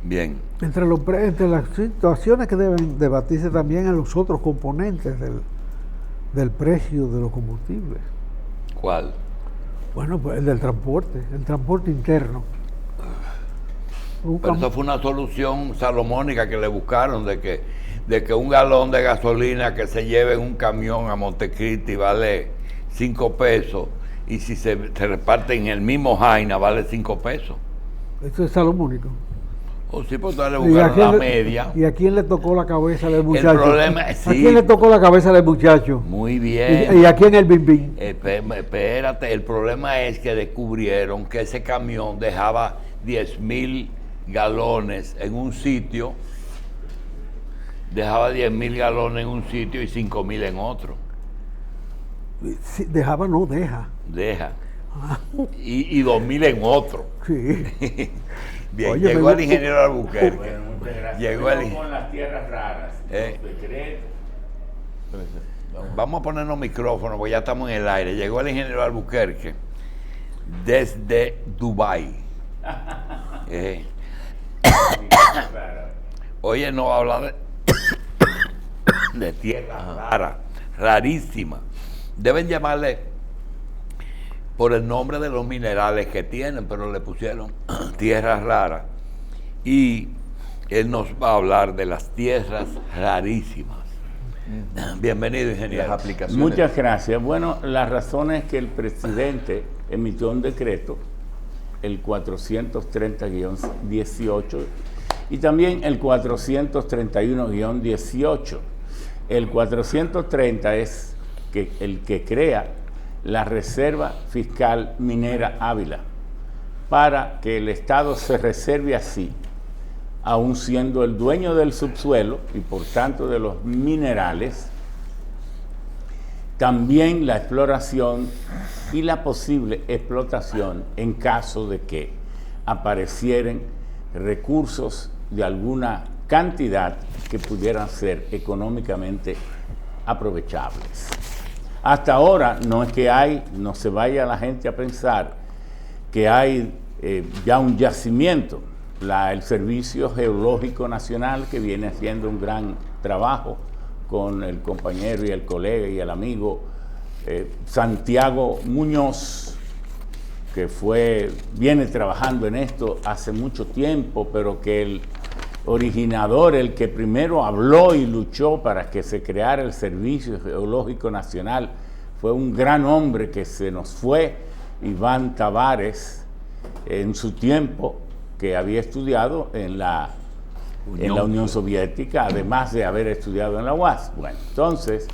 Bien. Entre las situaciones que deben debatirse también en los otros componentes del precio de los combustibles. ¿Cuál? Bueno, pues el transporte interno. Pero eso fue una solución salomónica que le buscaron de que un galón de gasolina que se lleve en un camión a Montecristi vale 5 pesos y si se reparte en el mismo Jaina vale 5 pesos. Eso es salomónico. O sí, pues entonces le buscaron la media. ¿Y a quién le tocó la cabeza del muchacho? El problema es ¿A quién le tocó la cabeza del muchacho? Muy bien. ¿Y a quién el bim-bim? Espérate, el problema es que descubrieron que ese camión dejaba 10,000 galones en un sitio, dejaba 10,000 galones en un sitio y 5,000 en otro. Sí, dejaba, no deja. Deja. Y 2,000 en otro. Sí. Bien, Oye, llegó el ingeniero Albuquerque. Bueno, muchas gracias. Llegó con las tierras raras, los decretos. Vamos a ponernos micrófonos porque ya estamos en el aire. Llegó el ingeniero Albuquerque desde Dubái. Oye, no habla de tierra rara, rarísima. Deben llamarle por el nombre de los minerales que tienen, pero le pusieron tierras raras. Y él nos va a hablar de las tierras rarísimas. Bienvenido, ingeniero. Las aplicaciones. Muchas gracias. Bueno, la razón es que el presidente emitió un decreto, el 430-18, y también el 431-18. El 430 es el que crea la Reserva Fiscal Minera Ávila, para que el Estado se reserve así, aun siendo el dueño del subsuelo y por tanto de los minerales, también la exploración y la posible explotación en caso de que aparecieran recursos de alguna cantidad que pudieran ser económicamente aprovechables. Hasta ahora no es que no se vaya la gente a pensar que hay ya un yacimiento. El Servicio Geológico Nacional, que viene haciendo un gran trabajo con el compañero y el colega y el amigo Santiago Muñoz, que viene trabajando en esto hace mucho tiempo, pero que el originador, el que primero habló y luchó para que se creara el Servicio Geológico Nacional, fue un gran hombre que se nos fue, Iván Tavares, en su tiempo, que había estudiado en la Unión Soviética, además de haber estudiado en la UAS. Bueno, entonces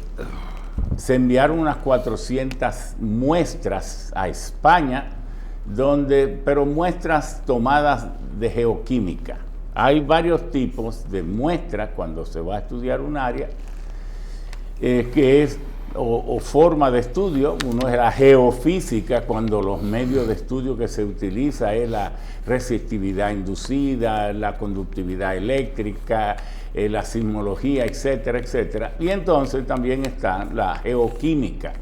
se enviaron unas 400 muestras a España, pero muestras tomadas de geoquímica. Hay varios tipos de muestras cuando se va a estudiar un área, que es o forma de estudio. Uno es la geofísica, cuando los medios de estudio que se utiliza es la resistividad inducida, la conductividad eléctrica, la sismología, etcétera, etcétera. Y entonces también está la geoquímica.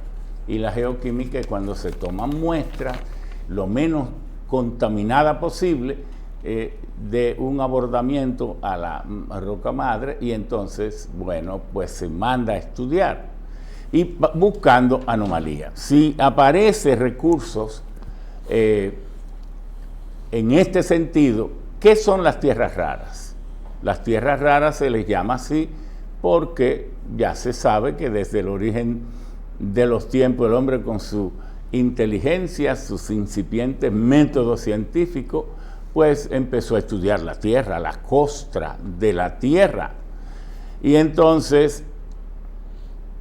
Y la geoquímica es cuando se toman muestras lo menos contaminada posible de un abordamiento a la roca madre, y entonces, bueno, pues se manda a estudiar y buscando anomalías. Si aparecen recursos en este sentido, ¿qué son las tierras raras? Las tierras raras se les llama así porque ya se sabe que desde el origen de los tiempos el hombre, con su inteligencia, sus incipientes métodos científicos, pues empezó a estudiar la tierra, la costra de la tierra, y entonces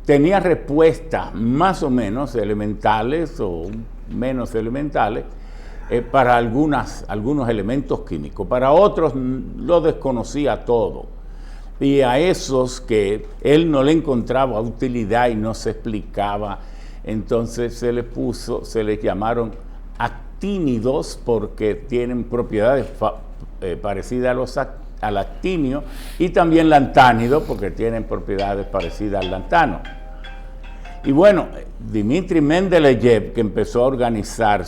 tenía respuestas más o menos elementales o menos elementales para algunos elementos químicos. Para otros lo desconocía todo, y a esos que él no le encontraba utilidad y no se explicaba, entonces se les llamaron actínidos, porque tienen propiedades parecidas al actinio, y también lantánido, porque tienen propiedades parecidas al lantano. Y bueno, Dmitri Mendeleev, que empezó a organizar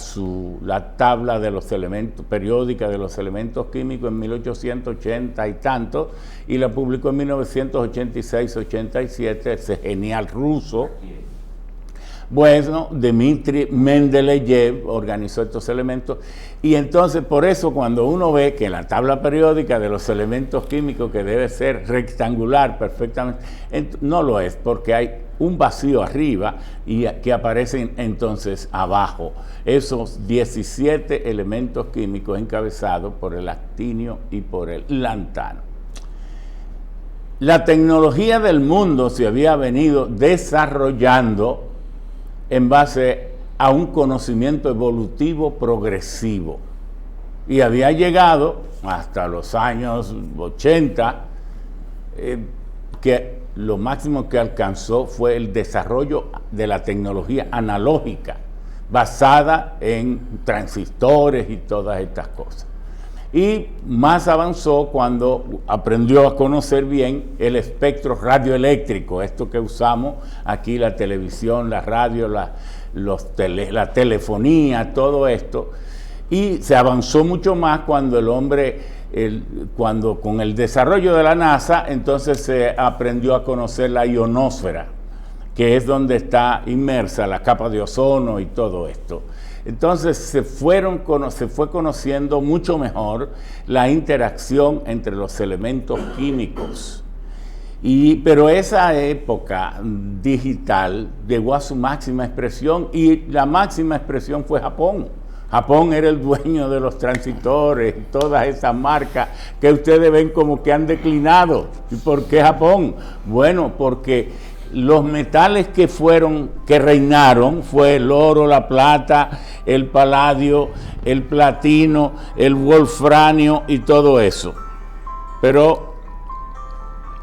la tabla de los elementos, periódica de los elementos químicos en 1880 y tanto, y la publicó en 1986-87, ese genial ruso. Bueno, Dmitri Mendeleev organizó estos elementos, y entonces por eso cuando uno ve que la tabla periódica de los elementos químicos, que debe ser rectangular perfectamente, no lo es, porque hay un vacío arriba y que aparecen entonces abajo esos 17 elementos químicos encabezados por el actinio y por el lantano. La tecnología del mundo se había venido desarrollando en base a un conocimiento evolutivo progresivo y había llegado hasta los años 80 que lo máximo que alcanzó fue el desarrollo de la tecnología analógica basada en transistores y todas estas cosas. Y más avanzó cuando aprendió a conocer bien el espectro radioeléctrico, esto que usamos aquí, la televisión, la radio, la telefonía, todo esto. Y se avanzó mucho más cuando el hombre, cuando con el desarrollo de la NASA, entonces se aprendió a conocer la ionosfera, que es donde está inmersa la capa de ozono y todo esto. Entonces se fue conociendo mucho mejor la interacción entre los elementos químicos. Pero esa época digital llegó a su máxima expresión, y la máxima expresión fue Japón. Japón era el dueño de los transistores, todas esas marcas que ustedes ven como que han declinado. ¿Y por qué Japón? Bueno, porque los metales que reinaron fue el oro, la plata, el paladio, el platino, el wolfranio y todo eso. Pero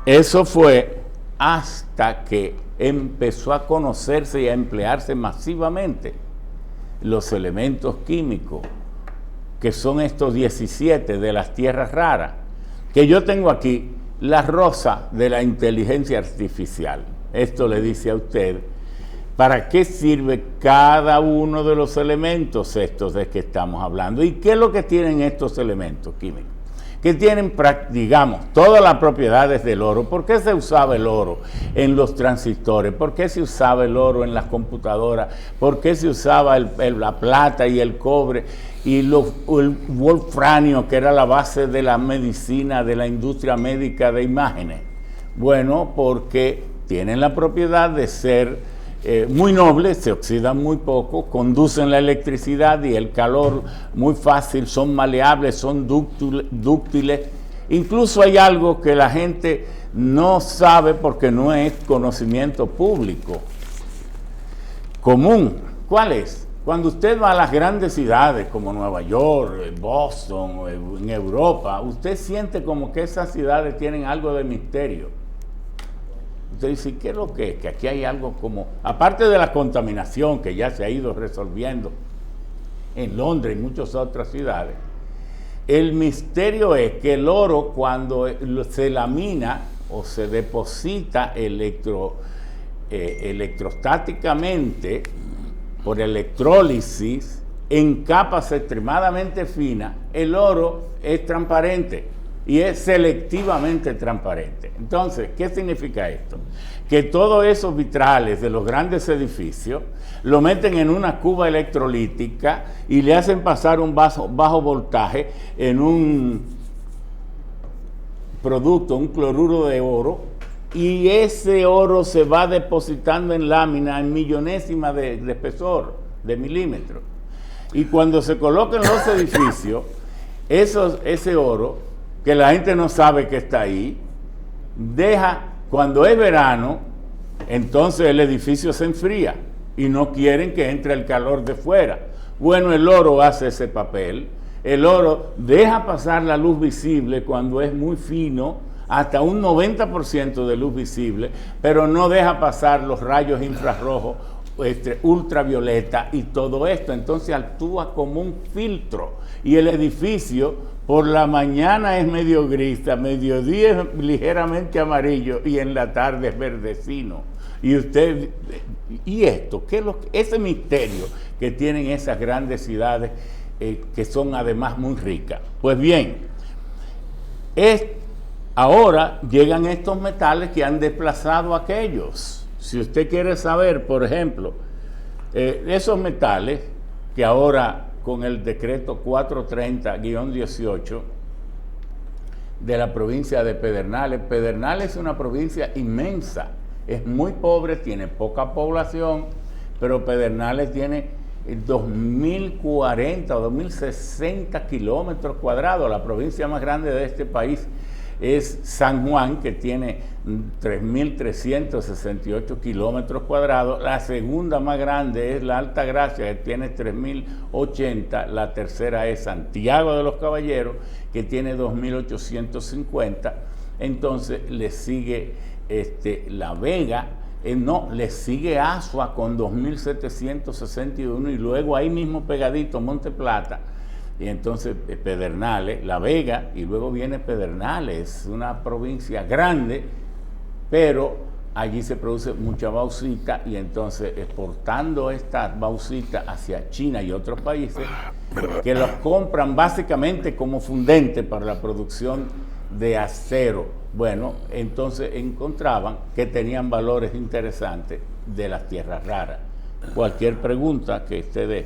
eso fue hasta que empezó a conocerse y a emplearse masivamente los elementos químicos, que son estos 17 de las tierras raras, que yo tengo aquí, la rosa de la inteligencia artificial. Esto le dice a usted para qué sirve cada uno de los elementos estos de que estamos hablando. ¿Y qué es lo que tienen estos elementos químicos? Que tienen, digamos, todas las propiedades del oro. ¿Por qué se usaba el oro en los transistores? ¿Por qué se usaba el oro en las computadoras? ¿Por qué se usaba la plata y el cobre y el wolfranio, que era la base de la medicina, de la industria médica de imágenes? Bueno, porque tienen la propiedad de ser muy nobles, se oxidan muy poco, conducen la electricidad y el calor muy fácil, son maleables, son dúctiles. Incluso hay algo que la gente no sabe porque no es conocimiento público común. ¿Cuál es? Cuando usted va a las grandes ciudades como Nueva York, Boston o en Europa, usted siente como que esas ciudades tienen algo de misterio. Usted dice, ¿qué es lo que es? Que aquí hay algo como, aparte de la contaminación que ya se ha ido resolviendo en Londres y muchas otras ciudades, el misterio es que el oro, cuando se lamina o se deposita electrostáticamente por electrólisis en capas extremadamente finas, el oro es transparente. Y es selectivamente transparente. Entonces, ¿qué significa esto? Que todos esos vitrales de los grandes edificios lo meten en una cuba electrolítica y le hacen pasar un bajo voltaje en un producto, un cloruro de oro, y ese oro se va depositando en lámina en millonésimas de espesor, de milímetros. Y cuando se coloca en los edificios, ese oro, que la gente no sabe que está ahí, cuando es verano, entonces el edificio se enfría y no quieren que entre el calor de fuera. Bueno, el oro hace ese papel. El oro deja pasar la luz visible cuando es muy fino, hasta un 90% de luz visible, pero no deja pasar los rayos infrarrojos, ultravioleta y todo esto. Entonces actúa como un filtro, y el edificio por la mañana es medio gris, a mediodía es ligeramente amarillo y en la tarde es verdecino. Y esto, ese misterio que tienen esas grandes ciudades que son además muy ricas. Pues bien, ahora llegan estos metales que han desplazado a aquellos. Si usted quiere saber, por ejemplo, esos metales que ahora con el decreto 430-18 de la provincia de Pedernales. Pedernales es una provincia inmensa, es muy pobre, tiene poca población, pero Pedernales tiene 2.040 o 2.060 kilómetros cuadrados. La provincia más grande de este país es San Juan, que tiene 3.368 kilómetros cuadrados. La segunda más grande es la Altagracia, que tiene 3.080. La tercera es Santiago de los Caballeros, que tiene 2.850. Entonces le sigue La Vega, le sigue Asua con 2.761, y luego ahí mismo pegadito Monte Plata. Y entonces Pedernales, La Vega, y luego viene Pedernales, una provincia grande, pero allí se produce mucha bauxita, y entonces exportando estas bauxitas hacia China y otros países que los compran básicamente como fundente para la producción de acero. Bueno, entonces encontraban que tenían valores interesantes de las tierras raras. Cualquier pregunta que usted dé.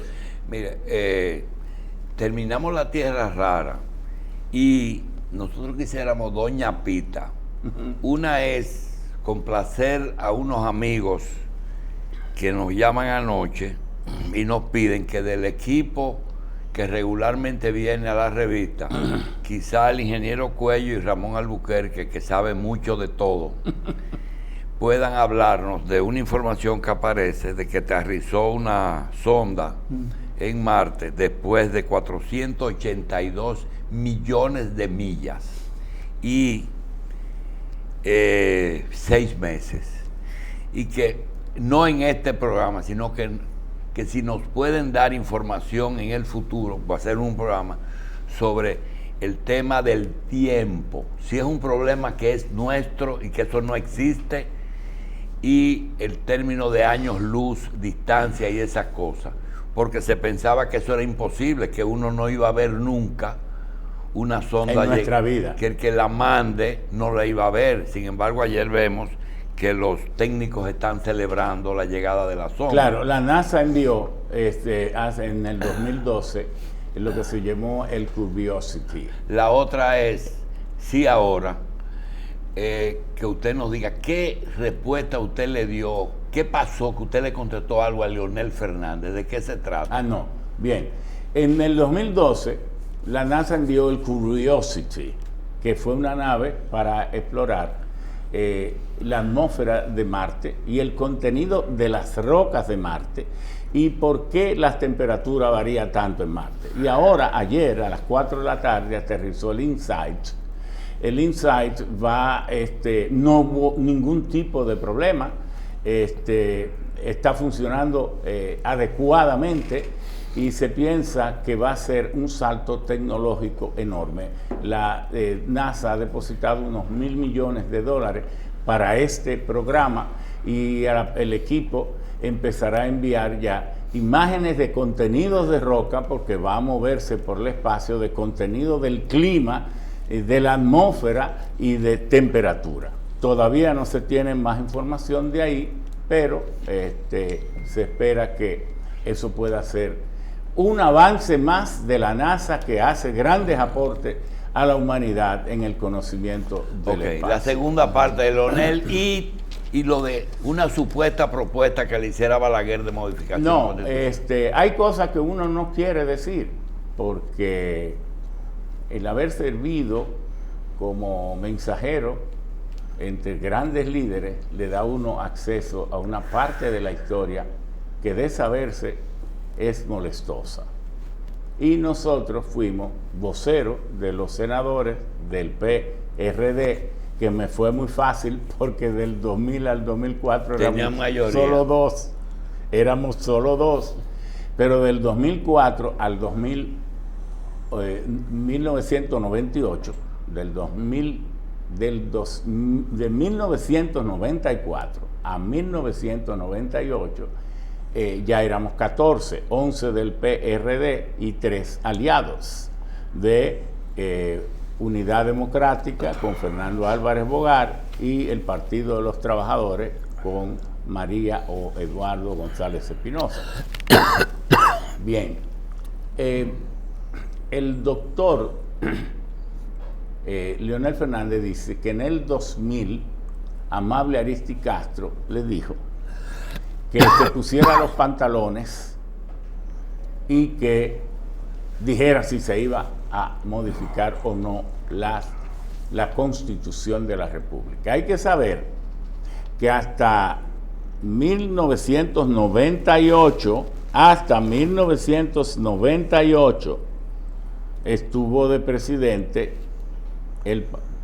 Mire, terminamos la tierra rara y nosotros quisiéramos Doña Pita. Una es complacer a unos amigos que nos llaman anoche y nos piden que del equipo que regularmente viene a la revista, quizá el ingeniero Cuello y Ramón Albuquerque, que sabe mucho de todo, puedan hablarnos de una información que aparece de que aterrizó una sonda en Marte después de 482 millones de millas y 6 meses. Y que no en este programa, sino que si nos pueden dar información en el futuro, va a ser un programa sobre el tema del tiempo, si es un problema que es nuestro y que eso no existe, y el término de años luz, distancia y esas cosas, porque se pensaba que eso era imposible, que uno no iba a ver nunca una sonda en nuestra vida, que el que la mande no la iba a ver. Sin embargo, ayer vemos que los técnicos están celebrando la llegada de la sonda. Claro, la NASA envió en el 2012 lo que se llamó el Curiosity. La otra es, sí, ahora, que usted nos diga qué respuesta usted le dio, qué pasó, que usted le contestó algo a Leonel Fernández, ¿de qué se trata? No, bien. En el 2012, la NASA envió el Curiosity, que fue una nave para explorar la atmósfera de Marte y el contenido de las rocas de Marte y por qué las temperaturas varían tanto en Marte. Y ahora, ayer a las 4 de la tarde, aterrizó el InSight. El InSight no hubo ningún tipo de problema, está funcionando adecuadamente, y se piensa que va a ser un salto tecnológico enorme. La NASA ha depositado unos $1.000 millones para este programa, y el equipo empezará a enviar ya imágenes de contenidos de roca, porque va a moverse por el espacio, de contenido del clima, de la atmósfera y de temperatura. Todavía no se tiene más información de ahí, pero se espera que eso pueda ser un avance más de la NASA, que hace grandes aportes a la humanidad en el conocimiento del espacio. La segunda parte de Leonel y lo de una supuesta propuesta que le hiciera Balaguer de modificación. No, hay cosas que uno no quiere decir, porque el haber servido como mensajero entre grandes líderes le da a uno acceso a una parte de la historia que, de saberse, es molestosa. Y nosotros fuimos voceros de los senadores del PRD, que me fue muy fácil porque del 2000 al 2004 éramos solo dos, pero del 2004 al 1998, de 1994 a 1998, ya éramos 14, 11 del PRD y 3 aliados de Unidad Democrática con Fernando Álvarez Bogar y el Partido de los Trabajadores con María o Eduardo González Espinosa. Bien, el doctor Leonel Fernández dice que en el 2000 Amable Aristi Castro le dijo que se pusiera los pantalones y que dijera si se iba a modificar o no la Constitución de la República. Hay que saber que hasta 1998 estuvo de presidente,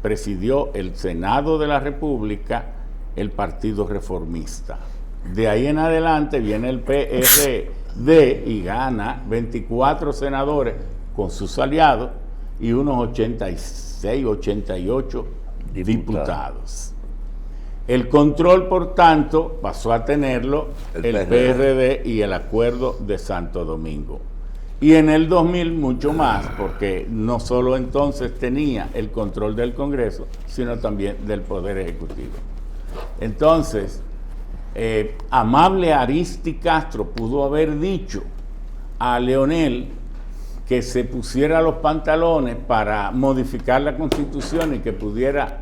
presidió el Senado de la República el Partido Reformista. De ahí en adelante viene el PRD y gana 24 senadores con sus aliados y unos 86, 88 diputados. El control, por tanto, pasó a tenerlo el PRD y el Acuerdo de Santo Domingo. Y en el 2000 mucho más, porque no solo entonces tenía el control del Congreso, sino también del Poder Ejecutivo. Entonces, Amable Aristi Castro pudo haber dicho a Leonel que se pusiera los pantalones para modificar la Constitución y que pudiera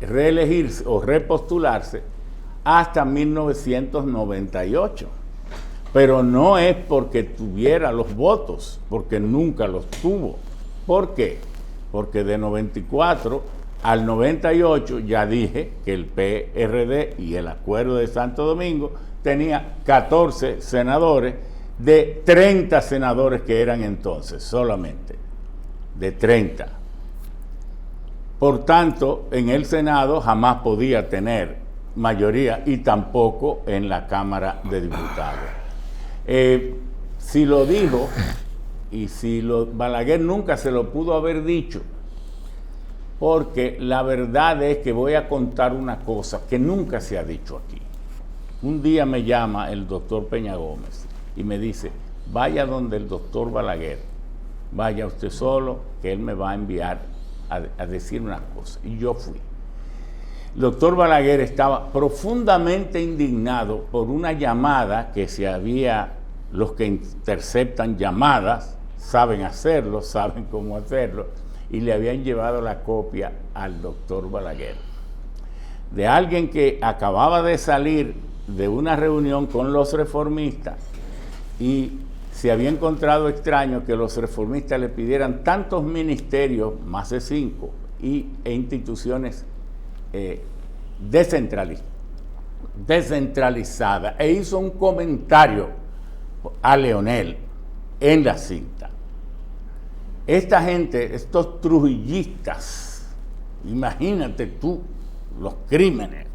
reelegirse o repostularse hasta 1998. Pero no es porque tuviera los votos, porque nunca los tuvo. ¿Por qué? Porque de 94 al 98 ya dije que el PRD y el Acuerdo de Santo Domingo tenía 14 senadores de 30 senadores que eran entonces, solamente de 30. Por tanto, en el Senado jamás podía tener mayoría y tampoco en la Cámara de Diputados. Si lo dijo, y si Balaguer nunca se lo pudo haber dicho, porque la verdad es que voy a contar una cosa que nunca se ha dicho aquí. Un día me llama el doctor Peña Gómez y me dice, vaya donde el doctor Balaguer, vaya usted solo, que él me va a enviar a decir una cosa. Y yo fui. El doctor Balaguer estaba profundamente indignado por una llamada que se había, los que interceptan llamadas, saben hacerlo, saben cómo hacerlo, y le habían llevado la copia al doctor Balaguer, de alguien que acababa de salir de una reunión con los reformistas y se había encontrado extraño que los reformistas le pidieran tantos ministerios, más de 5, e instituciones descentralizadas, e hizo un comentario a Leonel en la cinta. Esta gente, estos trujillistas, imagínate tú los crímenes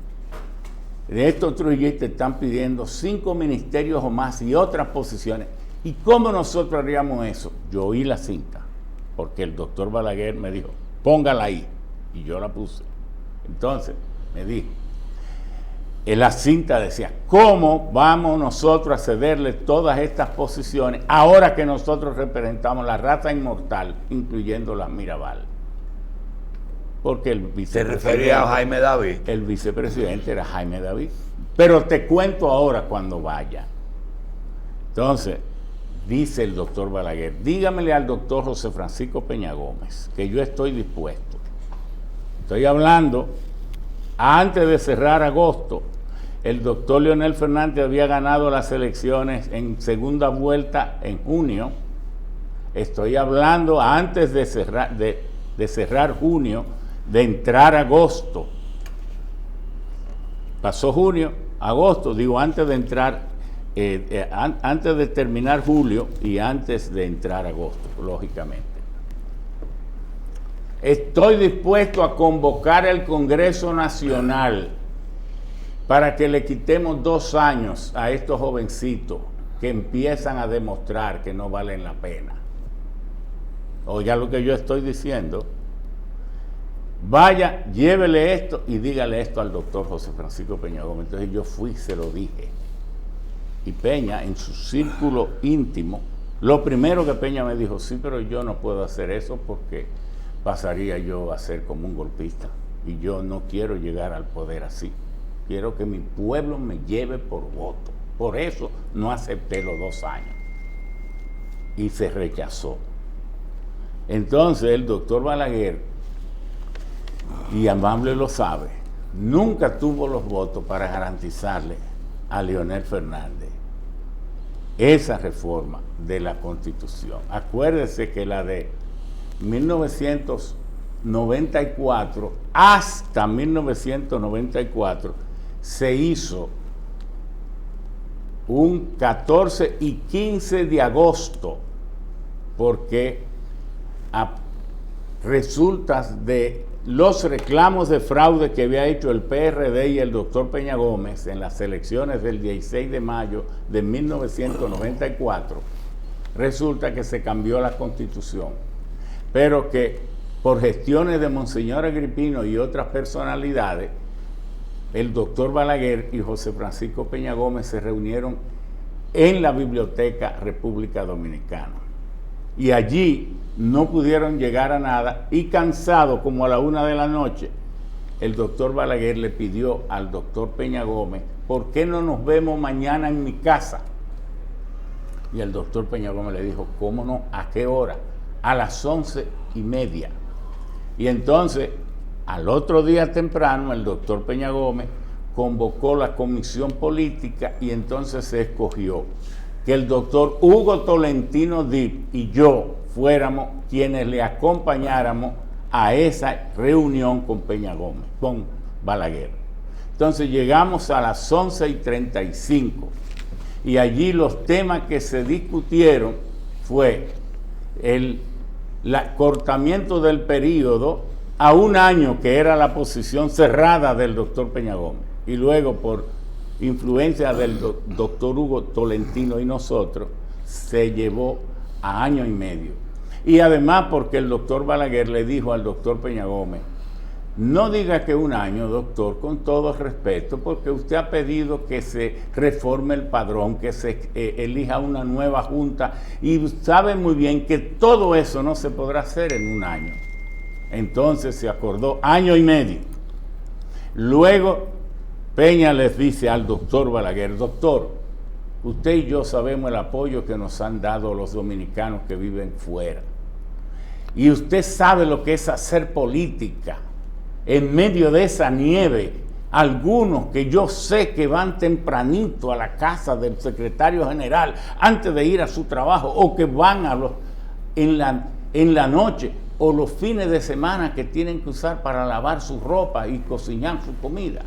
de estos trujillistas, están pidiendo 5 ministerios o más y otras posiciones. ¿Y cómo nosotros haríamos eso? Yo oí la cinta, porque el doctor Balaguer me dijo, póngala ahí, y yo la puse. Entonces me dijo, en la cinta decía, ¿cómo vamos nosotros a cederle todas estas posiciones ahora que nosotros representamos la raza inmortal, incluyendo la Mirabal? Porque el vicepresidente... ¿Se refería a Jaime David? El vicepresidente era Jaime David. Pero te cuento ahora cuando vaya. Entonces, dice el doctor Balaguer, dígamele al doctor José Francisco Peña Gómez que yo estoy dispuesto. Estoy hablando, antes de cerrar agosto, el doctor Leonel Fernández había ganado las elecciones en segunda vuelta en junio. Estoy hablando antes de cerrar junio, de entrar agosto. Pasó junio, agosto, digo antes de entrar, antes de terminar julio y antes de entrar agosto, lógicamente. Estoy dispuesto a convocar el Congreso Nacional para que le quitemos 2 años a estos jovencitos que empiezan a demostrar que no valen la pena. Oiga lo que yo estoy diciendo. vaya, llévele esto y dígale esto al doctor José Francisco Peña Gómez. Entonces yo fui y se lo dije. Y Peña, en su círculo íntimo, lo primero que Peña me dijo, sí, pero yo no puedo hacer eso porque pasaría yo a ser como un golpista. Y yo no quiero llegar al poder así. Quiero que mi pueblo me lleve por voto. Por eso no acepté los 2 años. Y se rechazó. Entonces el doctor Balaguer, y Amable lo sabe, nunca tuvo los votos para garantizarle a Leonel Fernández esa reforma de la Constitución. Acuérdese que la de 1994 hasta 1994 se hizo un 14 y 15 de agosto porque resulta de los reclamos de fraude que había hecho el PRD y el doctor Peña Gómez en las elecciones del 16 de mayo de 1994, resulta que se cambió la Constitución, pero que por gestiones de Monseñor Agripino y otras personalidades, el doctor Balaguer y José Francisco Peña Gómez se reunieron en la Biblioteca República Dominicana. Y allí no pudieron llegar a nada y cansado como a la 1 de la noche, el doctor Balaguer le pidió al doctor Peña Gómez, ¿por qué no nos vemos mañana en mi casa? Y el doctor Peña Gómez le dijo, ¿cómo no? ¿A qué hora? A las 11:30. Y entonces, al otro día temprano, el doctor Peña Gómez convocó la comisión política y entonces se escogió que el doctor Hugo Tolentino Dip y yo fuéramos quienes le acompañáramos a esa reunión con Peña Gómez, con Balaguer. Entonces llegamos a las 11:35 y allí los temas que se discutieron fue el acortamiento del periodo a 1 año, que era la posición cerrada del doctor Peña Gómez, y luego por influencia del doctor Hugo Tolentino y nosotros, se llevó a 1 año y medio. Y además porque el doctor Balaguer le dijo al doctor Peña Gómez, no diga que 1 año, doctor, con todo respeto, porque usted ha pedido que se reforme el padrón, que se elija una nueva junta, y sabe muy bien que todo eso no se podrá hacer en 1 año. Entonces se acordó 1 año y medio. Luego Peña les dice al doctor Balaguer, doctor, usted y yo sabemos el apoyo que nos han dado los dominicanos que viven fuera. Y usted sabe lo que es hacer política en medio de esa nieve. Algunos que yo sé que van tempranito a la casa del secretario general antes de ir a su trabajo, o que van en la noche, o los fines de semana que tienen que usar para lavar su ropa y cocinar su comida.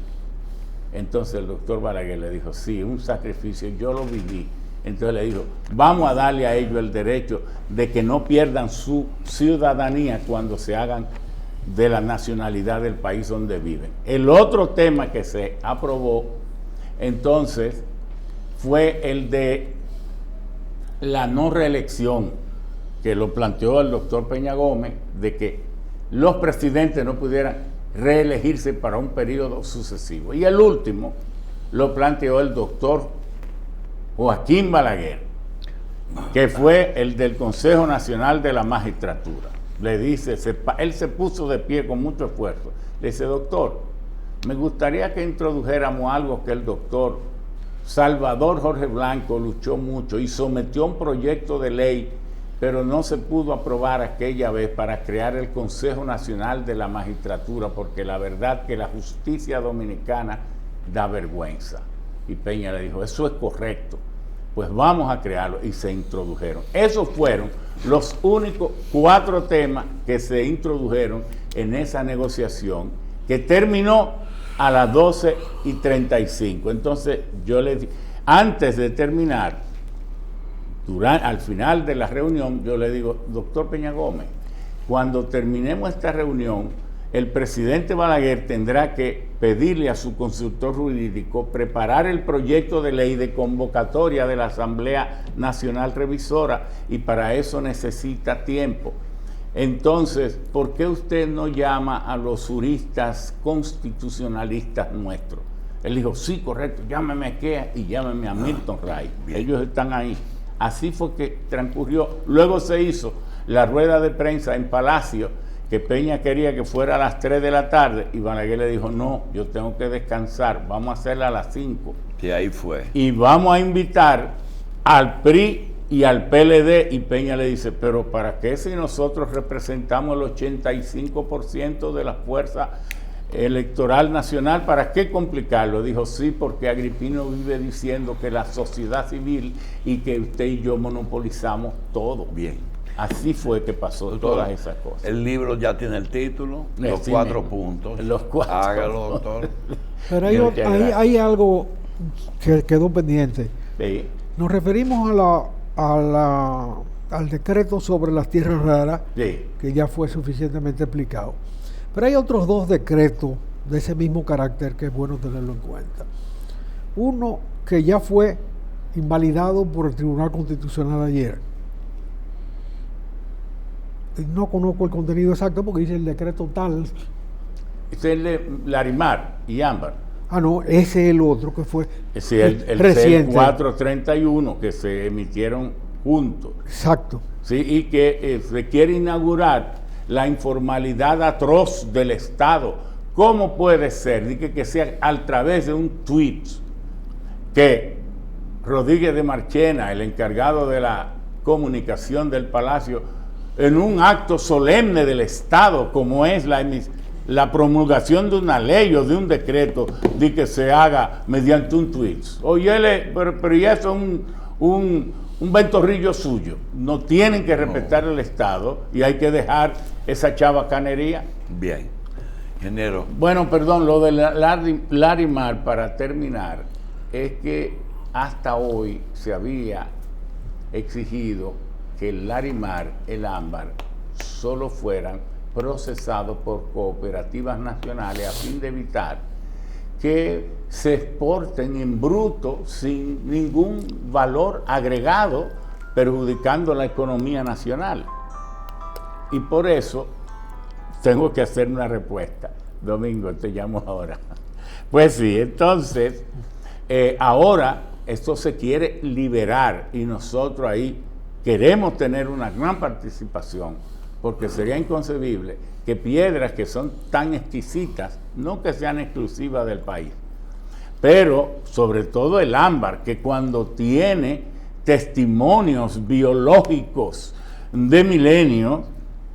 Entonces el doctor Balaguer le dijo, sí, un sacrificio, yo lo viví. Entonces le dijo, vamos a darle a ellos el derecho de que no pierdan su ciudadanía cuando se hagan de la nacionalidad del país donde viven. El otro tema que se aprobó entonces fue el de la no reelección, que lo planteó el doctor Peña Gómez, de que los presidentes no pudieran reelegirse para un periodo sucesivo. Y el último lo planteó el doctor Joaquín Balaguer, que fue el del Consejo Nacional de la Magistratura. Le dice, él se puso de pie con mucho esfuerzo. Le dice, doctor, me gustaría que introdujéramos algo que el doctor Salvador Jorge Blanco luchó mucho y sometió un proyecto de ley, pero no se pudo aprobar aquella vez, para crear el Consejo Nacional de la Magistratura, porque la verdad que la justicia dominicana da vergüenza. Y Peña le dijo, eso es correcto, pues vamos a crearlo, y se introdujeron. Esos fueron los únicos 4 temas que se introdujeron en esa negociación, que terminó a las 12:35. Entonces yo le dije, antes de terminar, al final de la reunión, yo le digo, doctor Peña Gómez, cuando terminemos esta reunión, el presidente Balaguer tendrá que pedirle a su consultor jurídico preparar el proyecto de ley de convocatoria de la Asamblea Nacional Revisora, y para eso necesita tiempo. Entonces, ¿por qué usted no llama a los juristas constitucionalistas nuestros? Él dijo, sí, correcto, llámeme a Kea y llámeme a Milton Ray. Ellos están ahí. Así fue que transcurrió. Luego se hizo la rueda de prensa en Palacio, que Peña quería que fuera a las 3 de la tarde, y Balaguer le dijo, no, yo tengo que descansar, vamos a hacerla a las 5. Y ahí fue. Y vamos a invitar al PRI y al PLD, y Peña le dice, pero ¿para qué si nosotros representamos el 85% de la fuerza electoral nacional? ¿Para qué complicarlo? Dijo, sí, porque Agripino vive diciendo que la sociedad civil y que usted y yo monopolizamos todo. Bien. Así fue que pasó, doctor, todas esas cosas. El libro ya tiene el título, los 4 puntos. Los 4. Hágalo, doctor. Pero hay algo que quedó pendiente. Sí. Nos referimos al decreto sobre las tierras raras, Sí. que ya fue suficientemente explicado. Pero hay otros 2 decretos de ese mismo carácter que es bueno tenerlo en cuenta. Uno que ya fue invalidado por el Tribunal Constitucional ayer. No conozco el contenido exacto porque dice el decreto tal. Este es el de Larimar y Ámbar. Ah, no, ese es el otro que fue Sí, el reciente. 431 que se emitieron juntos. Exacto. Sí, y que se quiere inaugurar la informalidad atroz del Estado. ¿Cómo puede ser? Dice que sea a través de un tweet que Rodríguez de Marchena, el encargado de la comunicación del Palacio, en un acto solemne del Estado, como es la promulgación de una ley o de un decreto, de que se haga mediante un tweet. Oye, pero ya eso es un ventorrillo suyo. No tienen que respetar el Estado y hay que dejar esa chabacanería. Bien. Ingeniero. Bueno, perdón, lo de Larimar, para terminar, es que hasta hoy se había exigido que el Larimar, el Ámbar, solo fueran procesados por cooperativas nacionales a fin de evitar que se exporten en bruto sin ningún valor agregado, perjudicando la economía nacional. Y por eso tengo que hacer una respuesta. Domingo, te llamo ahora. Pues sí, entonces, ahora esto se quiere liberar y nosotros ahí queremos tener una gran participación, porque sería inconcebible que piedras que son tan exquisitas, no que sean exclusivas del país, pero sobre todo el ámbar, que cuando tiene testimonios biológicos de milenios,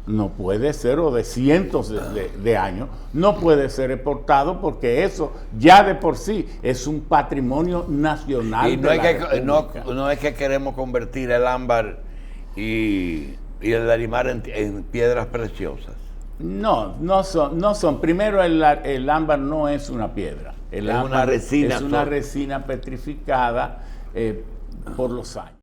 no puede ser, o de cientos de años, no puede ser exportado, porque eso ya de por sí es un patrimonio nacional. Y no es que queremos convertir el ámbar y el Larimar en piedras preciosas. No son. Primero, el ámbar no es una piedra. Es una resina. Es una resina petrificada por los años.